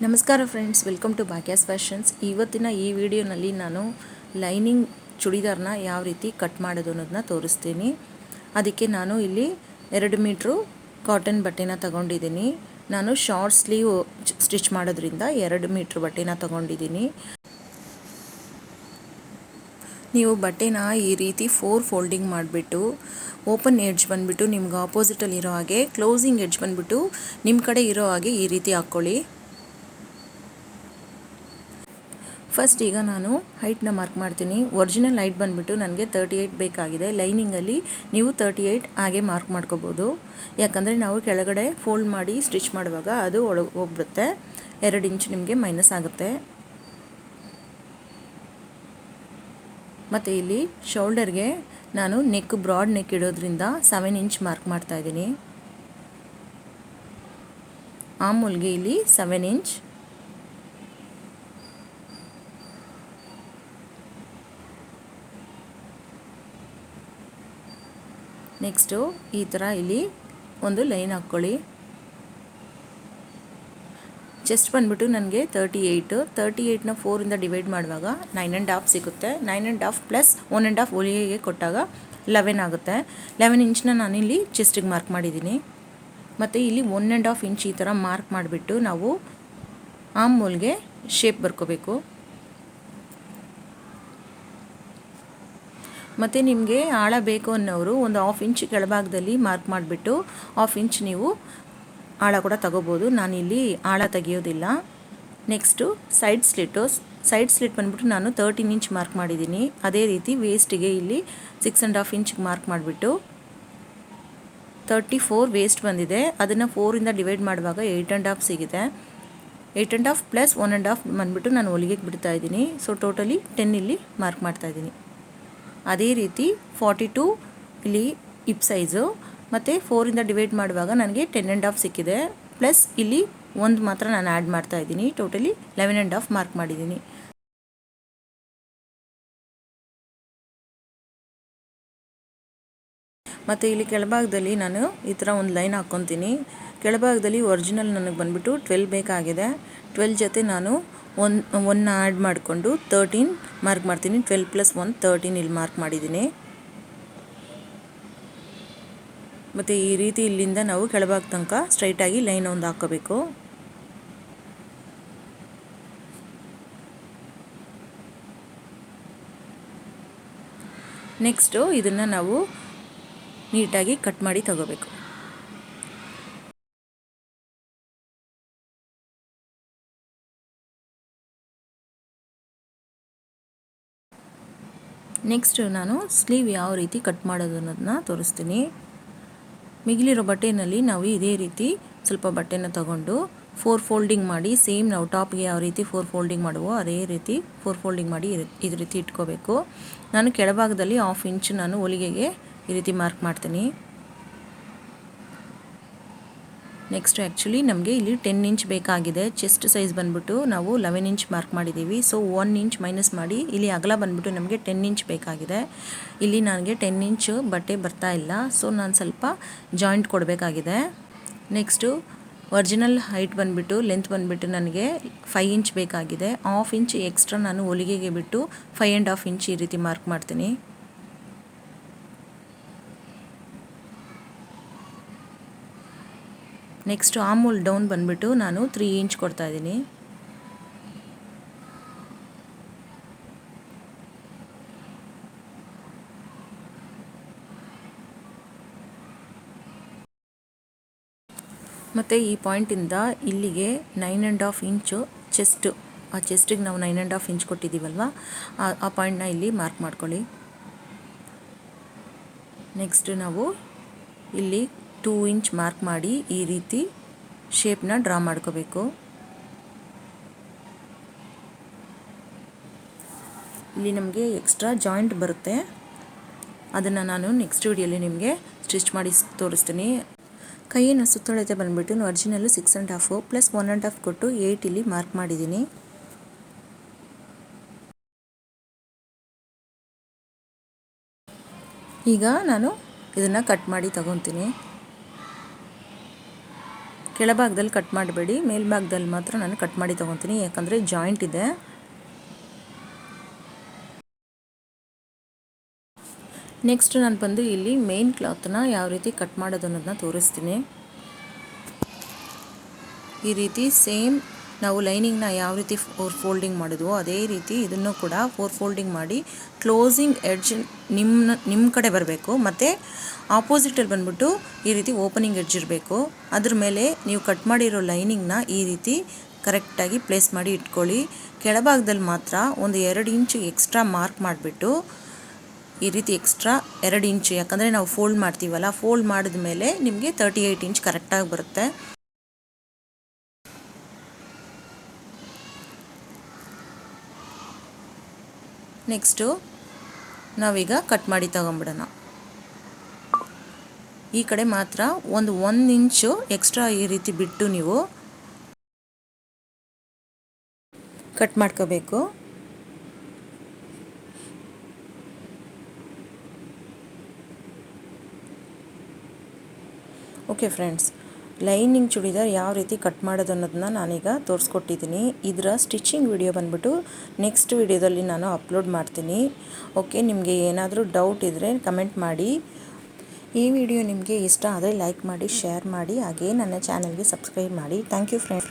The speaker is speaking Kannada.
ನಮಸ್ಕಾರ friends, welcome to Bhagya's fashions. ಇವತ್ತಿನ ಈ ವಿಡಿಯೋನಲ್ಲಿ ನಾನು ಲೈನಿಂಗ್ ಚೂಡಿದಾರ್ನ ಯಾವ ರೀತಿ ಕಟ್ ಮಾಡೋದು ಅನ್ನೋದನ್ನ ತೋರಿಸ್ತೀನಿ. ಅದಕ್ಕೆ ನಾನು ಇಲ್ಲಿ 2 ಮೀಟ್ರು ಕಾಟನ್ ಬಟ್ಟೆನ ತಗೊಂಡಿದ್ದೀನಿ. ನಾನು ಶಾರ್ಟ್ ಸ್ಲೀವ್ ಸ್ಟಿಚ್ ಮಾಡೋದ್ರಿಂದ 2 ಮೀಟ್ರ್ ಬಟ್ಟೆನ ತಗೊಂಡಿದ್ದೀನಿ. ನೀವು ಬಟ್ಟೆನ ಈ ರೀತಿ 4 ಫೋಲ್ಡಿಂಗ್ ಮಾಡಿಬಿಟ್ಟು ಓಪನ್ ಎಡ್ಜ್ ಬಂದುಬಿಟ್ಟು ನಿಮ್ಗೆ ಆಪೋಸಿಟಲ್ಲಿ ಇರೋ ಹಾಗೆ, ಕ್ಲೋಸಿಂಗ್ ಎಡ್ಜ್ ಬಂದುಬಿಟ್ಟು ನಿಮ್ಮ ಕಡೆ ಇರೋ ಹಾಗೆ ಈ ರೀತಿ ಹಾಕ್ಕೊಳ್ಳಿ. ಫಸ್ಟ್ ಈಗ ನಾನು ಹೈಟ್ನ ಮಾರ್ಕ್ ಮಾಡ್ತೀನಿ. ಒರಿಜಿನಲ್ ಹೈಟ್ ಬಂದುಬಿಟ್ಟು ನನಗೆ 38 ಬೇಕಾಗಿದೆ. ಲೈನಿಂಗಲ್ಲಿ ನೀವು 38 ಹಾಗೆ ಮಾರ್ಕ್ ಮಾಡ್ಕೋಬೋದು. ಯಾಕಂದರೆ ನಾವು ಕೆಳಗಡೆ ಫೋಲ್ಡ್ ಮಾಡಿ ಸ್ಟಿಚ್ ಮಾಡುವಾಗ ಅದು ಒಳಗೆ ಹೋಗ್ಬಿಡುತ್ತೆ. 2 ಇಂಚ್ ನಿಮಗೆ ಮೈನಸ್ ಆಗುತ್ತೆ. ಮತ್ತು ಇಲ್ಲಿ ಶೋಲ್ಡರ್ಗೆ ನಾನು ಬ್ರಾಡ್ ನೆಕ್ ಇಡೋದ್ರಿಂದ 7 ಇಂಚ್ ಮಾರ್ಕ್ ಮಾಡ್ತಾಯಿದ್ದೀನಿ. ಆಮೂಲ್ಗೆ ಇಲ್ಲಿ 7 ಇಂಚ್. ನೆಕ್ಸ್ಟು ಈ ಥರ ಇಲ್ಲಿ ಒಂದು ಲೈನ್ ಹಾಕ್ಕೊಳ್ಳಿ. ಚೆಸ್ಟ್ ಬಂದುಬಿಟ್ಟು ನನಗೆ 38ನ 4ಇಂದ ಡಿವೈಡ್ ಮಾಡುವಾಗ 9.5 ಸಿಗುತ್ತೆ. 9.5 ಪ್ಲಸ್ 1.5 ಹೊಲಿಗೆಗೆ ಕೊಟ್ಟಾಗ 11 ಆಗುತ್ತೆ. 11 ಇಂಚನ್ನ ನಾನಿಲ್ಲಿ ಚೆಸ್ಟಿಗೆ ಮಾರ್ಕ್ ಮಾಡಿದ್ದೀನಿ. ಮತ್ತು ಇಲ್ಲಿ 1.5 ಇಂಚ್ ಈ ಥರ ಮಾರ್ಕ್ ಮಾಡಿಬಿಟ್ಟು ನಾವು ಆಮೂಲ್ಗೆ ಶೇಪ್ ಬರ್ಕೋಬೇಕು. ಮತ್ತು ನಿಮಗೆ ಆಳ ಬೇಕು ಅನ್ನೋರು ಒಂದು 1/2 ಇಂಚ್ ಕೆಳಭಾಗದಲ್ಲಿ ಮಾರ್ಕ್ ಮಾಡಿಬಿಟ್ಟು 1/2 ಇಂಚ್ ನೀವು ಆಳ ಕೂಡ ತಗೋಬೋದು. ನಾನಿಲ್ಲಿ ಆಳ ತೆಗಿಯೋದಿಲ್ಲ. ನೆಕ್ಸ್ಟು ಸೈಡ್ ಸ್ಲಿಟ್ ಬಂದುಬಿಟ್ಟು ನಾನು 13 ಇಂಚ್ ಮಾರ್ಕ್ ಮಾಡಿದ್ದೀನಿ. ಅದೇ ರೀತಿ ವೇಸ್ಟಿಗೆ ಇಲ್ಲಿ 6.5 ಇಂಚ್ಗೆ ಮಾರ್ಕ್ ಮಾಡಿಬಿಟ್ಟು 34 ವೇಸ್ಟ್ ಬಂದಿದೆ. ಅದನ್ನು 4ಇಂದ ಡಿವೈಡ್ ಮಾಡುವಾಗ 8.5 ಸಿಗಿದೆ. 8.5 ಪ್ಲಸ್ 1.5 ಬಂದುಬಿಟ್ಟು ನಾನು ಹೊಲಿಗೆಗೆ ಬಿಡ್ತಾಯಿದ್ದೀನಿ. ಸೊ ಟೋಟಲಿ 10 ಇಲ್ಲಿ ಮಾರ್ಕ್ ಮಾಡ್ತಾಯಿದ್ದೀನಿ. ಅದೇ ರೀತಿ 42 ಇಲ್ಲಿ ಹಿಪ್ ಸೈಜು, ಮತ್ತು 4ಇಂದ ಡಿವೈಡ್ ಮಾಡುವಾಗ ನನಗೆ 10.5 ಸಿಕ್ಕಿದೆ. ಪ್ಲಸ್ ಇಲ್ಲಿ 1 ಮಾತ್ರ ನಾನು ಆ್ಯಡ್ ಮಾಡ್ತಾಯಿದ್ದೀನಿ. ಟೋಟಲಿ 11.5 ಮಾರ್ಕ್ ಮಾಡಿದ್ದೀನಿ. ಮತ್ತು ಇಲ್ಲಿ ಕೆಳಭಾಗದಲ್ಲಿ ನಾನು ಈ ಥರ ಒಂದು ಲೈನ್ ಹಾಕ್ಕೊತೀನಿ. ಕೆಳಭಾಗದಲ್ಲಿ ಒರಿಜಿನಲ್ ನನಗೆ ಬಂದುಬಿಟ್ಟು 12 ಬೇಕಾಗಿದೆ. 12 ಜೊತೆ ನಾನು 1 ಆ್ಯಡ್ ಮಾಡಿಕೊಂಡು 13 ಮಾರ್ಕ್ ಮಾಡ್ತೀನಿ. 12 ಪ್ಲಸ್ 1 13 ಇಲ್ಲಿ ಮಾರ್ಕ್ ಮಾಡಿದ್ದೀನಿ. ಮತ್ತು ಈ ರೀತಿ ಇಲ್ಲಿಂದ ನಾವು ಕೆಳಭಾಗ ತನಕ ಸ್ಟ್ರೈಟಾಗಿ ಲೈನ್ ಒಂದು ಹಾಕ್ಕೋಬೇಕು. ನೆಕ್ಸ್ಟು ಇದನ್ನು ನಾವು ನೀಟಾಗಿ ಕಟ್ ಮಾಡಿ ತಗೋಬೇಕು. ನೆಕ್ಸ್ಟು ನಾನು ಸ್ಲೀವ್ ಯಾವ ರೀತಿ ಕಟ್ ಮಾಡೋದು ಅನ್ನೋದನ್ನ ತೋರಿಸ್ತೀನಿ. ಮಿಗಿಲಿರೋ ಬಟ್ಟೆಯಲ್ಲಿ ನಾವು ಇದೇ ರೀತಿ ಸ್ವಲ್ಪ ಬಟ್ಟೆನ ತಗೊಂಡು 4 ಫೋಲ್ಡಿಂಗ್ ಮಾಡಿ, ಸೇಮ್ ನಾವು ಟಾಪ್ಗೆ ಯಾವ ರೀತಿ 4 ಫೋಲ್ಡಿಂಗ್ ಮಾಡುವೋ ಅದೇ ರೀತಿ 4 ಫೋಲ್ಡಿಂಗ್ ಮಾಡಿ ಇದೇ ರೀತಿ ಇಟ್ಕೋಬೇಕು. ನಾನು ಕೆಳಭಾಗದಲ್ಲಿ 1/2 ಇಂಚ್ ನಾನು ಹೊಲಿಗೆಗೆ ಈ ರೀತಿ ಮಾರ್ಕ್ ಮಾಡ್ತೀನಿ. ನೆಕ್ಸ್ಟ್ ಆ್ಯಕ್ಚುಲಿ ನಮಗೆ ಇಲ್ಲಿ 10 ಇಂಚ್ ಬೇಕಾಗಿದೆ. ಚೆಸ್ಟ್ ಸೈಜ್ ಬಂದುಬಿಟ್ಟು ನಾವು 11 ಇಂಚ್ ಮಾರ್ಕ್ ಮಾಡಿದ್ದೀವಿ. ಸೊ 1 ಇಂಚ್ ಮೈನಸ್ ಮಾಡಿ ಇಲ್ಲಿ ಅಗಲ ಬಂದುಬಿಟ್ಟು ನಮಗೆ 10 ಇಂಚ್ ಬೇಕಾಗಿದೆ. ಇಲ್ಲಿ ನನಗೆ 10 ಇಂಚ್ ಬಟ್ಟೆ ಬರ್ತಾ ಇಲ್ಲ. ಸೊ ನಾನು ಸ್ವಲ್ಪ ಜಾಯಿಂಟ್ ಕೊಡಬೇಕಾಗಿದೆ. ನೆಕ್ಸ್ಟು ಒರಿಜಿನಲ್ ಹೈಟ್ ಬಂದುಬಿಟ್ಟು ಲೆಂತ್ ಬಂದುಬಿಟ್ಟು ನನಗೆ 5 ಇಂಚ್ ಬೇಕಾಗಿದೆ. 1/2 ಇಂಚ್ ಎಕ್ಸ್ಟ್ರಾ ನಾನು ಹೊಲಿಗೆಗೆ ಬಿಟ್ಟು 5.5 ಇಂಚ್ ಈ ರೀತಿ ಮಾರ್ಕ್ ಮಾಡ್ತೀನಿ. ನೆಕ್ಸ್ಟ್ ಆಮೂಲ್ ಡೌನ್ ಬಂದುಬಿಟ್ಟು ನಾನು 3 ಇಂಚ್ ಕೊಡ್ತಾಯಿದ್ದೀನಿ. ಮತ್ತು ಈ ಪಾಯಿಂಟಿಂದ ಇಲ್ಲಿಗೆ 9.5 ಇಂಚು ಚೆಸ್ಟಿಗೆ ನಾವು 9.5 ಇಂಚ್ ಕೊಟ್ಟಿದ್ದೀವಲ್ವ, ಆ ಪಾಯಿಂಟ್ನ ಇಲ್ಲಿ ಮಾರ್ಕ್ ಮಾಡ್ಕೊಳ್ಳಿ. ನೆಕ್ಸ್ಟ್ ನಾವು ಇಲ್ಲಿ 2 ಇಂಚ್ ಮಾರ್ಕ್ ಮಾಡಿ ಈ ರೀತಿ ಶೇಪ್ನ ಡ್ರಾ ಮಾಡ್ಕೋಬೇಕು. ಇಲ್ಲಿ ನಮಗೆ ಎಕ್ಸ್ಟ್ರಾ ಜಾಯಿಂಟ್ ಬರುತ್ತೆ. ಅದನ್ನು ನಾನು ನೆಕ್ಸ್ಟ್ ವಿಡಿಯೋಲಿ ನಿಮಗೆ ಸ್ಟಿಚ್ ಮಾಡಿ ತೋರಿಸ್ತೀನಿ. ಕೈಯಿನ ಸುತ್ತಳತೆ ಬಂದುಬಿಟ್ಟು ಒರಿಜಿನಲ್ಲು 6.5 ಪ್ಲಸ್ 1.5 ಕೊಟ್ಟು 8 ಇಲ್ಲಿ ಮಾರ್ಕ್ ಮಾಡಿದ್ದೀನಿ. ಈಗ ನಾನು ಇದನ್ನು ಕಟ್ ಮಾಡಿ ತಗೊತೀನಿ. ಕೆಳಭಾಗದಲ್ಲಿ ಕಟ್ ಮಾಡಬೇಡಿ, ಮೇಲ್ಭಾಗದಲ್ಲಿ ಮಾತ್ರ ನಾನು ಕಟ್ ಮಾಡಿ ತೊಗೊತೀನಿ, ಯಾಕಂದರೆ ಜಾಯಿಂಟ್ ಇದೆ. ನೆಕ್ಸ್ಟ್ ನಾನು ಬಂದು ಇಲ್ಲಿ ಮೇನ್ ಕ್ಲಾತ್ನ ಯಾವ ರೀತಿ ಕಟ್ ಮಾಡೋದು ಅನ್ನೋದನ್ನ ತೋರಿಸ್ತೀನಿ. ಈ ರೀತಿ ಸೇಮ್ ನಾವು ಲೈನಿಂಗ್ನ ಯಾವ ರೀತಿ 4 ಫೋಲ್ಡಿಂಗ್ ಮಾಡಿದ್ವೋ ಅದೇ ರೀತಿ ಇದನ್ನು ಕೂಡ 4 ಫೋಲ್ಡಿಂಗ್ ಮಾಡಿ ಕ್ಲೋಸಿಂಗ್ ಎಡ್ಜ್ ನಿಮ್ಮ ಕಡೆ ಬರಬೇಕು, ಮತ್ತು ಆಪೋಸಿಟಲ್ಲಿ ಬಂದ್ಬಿಟ್ಟು ಈ ರೀತಿ ಓಪನಿಂಗ್ ಎಡ್ಜ್ ಇರಬೇಕು. ಅದ್ರ ಮೇಲೆ ನೀವು ಕಟ್ ಮಾಡಿರೋ ಲೈನಿಂಗ್ನ ಈ ರೀತಿ ಕರೆಕ್ಟಾಗಿ ಪ್ಲೇಸ್ ಮಾಡಿ ಇಟ್ಕೊಳ್ಳಿ. ಕೆಳಭಾಗದಲ್ಲಿ ಮಾತ್ರ ಒಂದು 2 ಇಂಚು ಎಕ್ಸ್ಟ್ರಾ ಮಾರ್ಕ್ ಮಾಡಿಬಿಟ್ಟು ಈ ರೀತಿ ಎಕ್ಸ್ಟ್ರಾ 2 ಇಂಚು, ಯಾಕಂದರೆ ನಾವು ಫೋಲ್ಡ್ ಮಾಡ್ತೀವಲ್ಲ, ಫೋಲ್ಡ್ ಮಾಡಿದ ಮೇಲೆ ನಿಮಗೆ 38 ಇಂಚ್ ಕರೆಕ್ಟಾಗಿ ಬರುತ್ತೆ. ನೆಕ್ಸ್ಟು ನಾವೀಗ ಕಟ್ ಮಾಡಿ ತಗೊಂಬಿಡೋಣ. ಈ ಕಡೆ ಮಾತ್ರ ಒಂದು 1 ಇಂಚು ಎಕ್ಸ್ಟ್ರಾ ಈ ರೀತಿ ಬಿಟ್ಟು ನೀವು ಕಟ್ ಮಾಡ್ಕೋಬೇಕು. ಓಕೆ ಫ್ರೆಂಡ್ಸ್, ಲೈನಿಂಗ್ ಚೂಡಿದಾರ್ ಯಾವ ರೀತಿ ಕಟ್ ಮಾಡೋದು ಅನ್ನೋದನ್ನ ನಾನೀಗ ತೋರಿಸ್ಕೊಟ್ಟಿದ್ದೀನಿ. ಇದರ ಸ್ಟಿಚಿಂಗ್ ವಿಡಿಯೋ ಬಂದ್ಬಿಟ್ಟು ನೆಕ್ಸ್ಟ್ ವಿಡಿಯೋದಲ್ಲಿ ನಾನು ಅಪ್ಲೋಡ್ ಮಾಡ್ತೀನಿ. ಓಕೆ, ನಿಮಗೆ ಏನಾದರೂ ಡೌಟ್ ಇದ್ದರೆ ಕಮೆಂಟ್ ಮಾಡಿ. ಈ ವಿಡಿಯೋ ನಿಮಗೆ ಇಷ್ಟ ಆದರೆ ಲೈಕ್ ಮಾಡಿ, ಶೇರ್ ಮಾಡಿ, ಹಾಗೆ ನನ್ನ ಚಾನಲ್ಗೆ ಸಬ್ಸ್ಕ್ರೈಬ್ ಮಾಡಿ. Thank you friends.